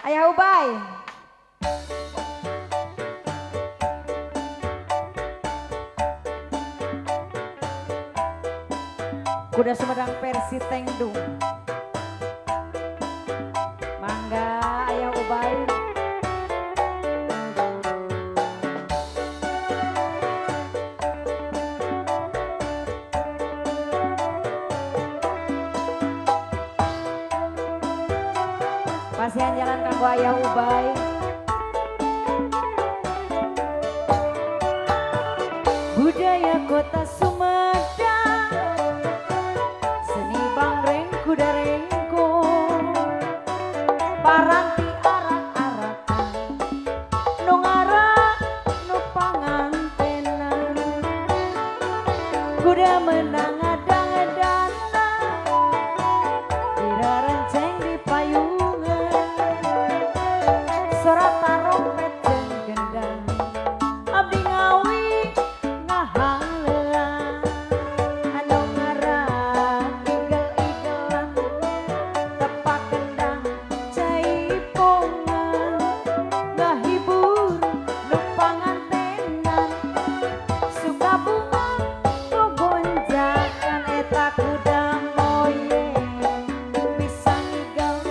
Ayah Ubay. Kuda Sumedang versi Tengdung. Mangga Ayah Ubay. Pasihan jalan kanggo Ayah Ubay. Budaya kota Sumedang, seni bangreng kuda rengko, paranti arak-arakan, nu ngarak nu pangantenan, kuda menang adang-adana, dirarenceng di payungan, sorak tarompet jeung gendang, abdi ngawi ngahalean, anu ngaran igel-igelan, tepak gendang jaipongan, ngahibur nu pangantenan, suka bunga gogonjakan eta kuda moye, bisa ngigel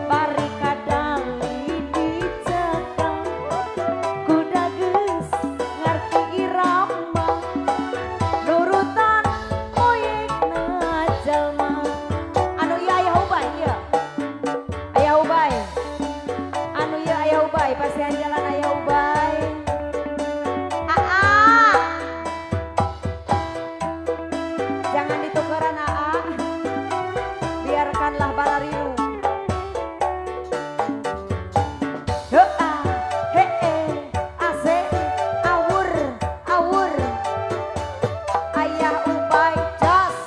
bari kadali dicekal, kuda geus ngarti irama, nurutan moyekna jalma. Anu ieu Ayah Ubay ieu. Ayah Ubay. Anu ieu Ayah Ubay, pasihan jalan Ayah Ubay. Aa. Jangan ditukeran Aa. Biarkanlah balariru. Doa, ase, awur, awur. Ayah Ubay jos.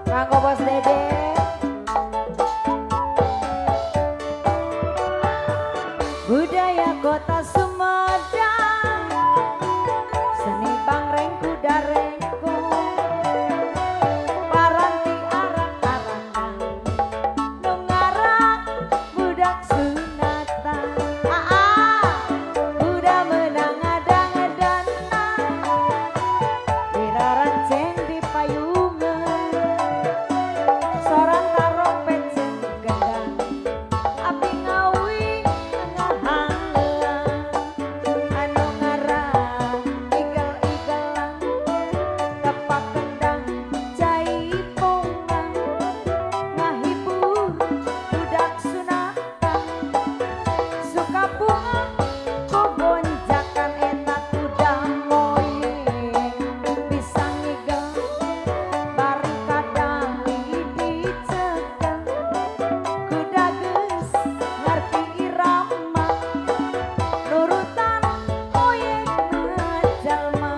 Kanggo Bos Dede. Budaya kota Sumedang, seni bangreng kuda rengko, paranti arak-arakan, nu ngarak budak sunatan. Kuda menang adang-adana, dirarenceng di payungan, sorak tarompet jeung gendang, abdi ngawi ngahalean, anu ngaran igel-igelan, tepak gendang jaipongan, ngahibur budak sunatan, suka bunga gogonjakan eta kuda moye, bisa ngigel bari kadali dicekal, kuda geus ngarti irama, nurutan moyekna jalma.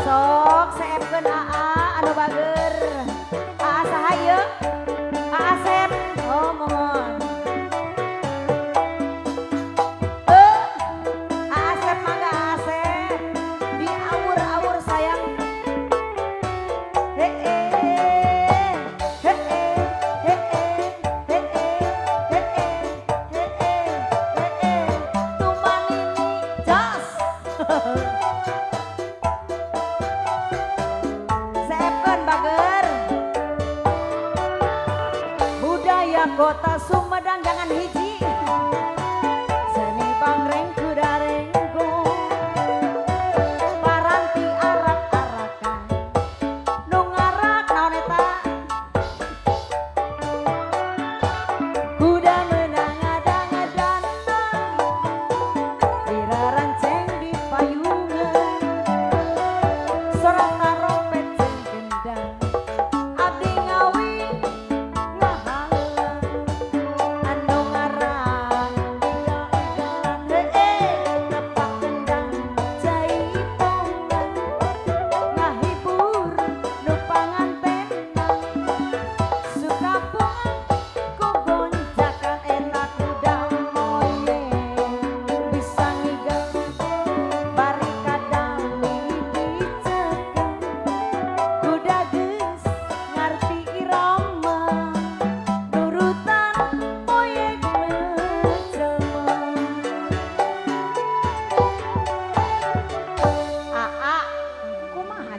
Sok seepkeun Aa anu bager. Aa saha ieu? Aa Asep. Oh mohon. Aa Asep mangga Aa Asep. Diawur-awur sayang. Hee. Hee. Hee. Hee. Hee. Tumanini jos. Seepkeun bager. Budaya kota Sumedang jangan hiji. Seni bangreng kuda rengko, paranti arak-arakan, nu ngarak naon eta? Kuda menang adang-adana, dirarenceng di payungan, sorak tarompet jeung gendang, abdi ngawi ngahalean, anu ngaran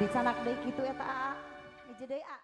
dicanak deui kitu eta. Hiji deui.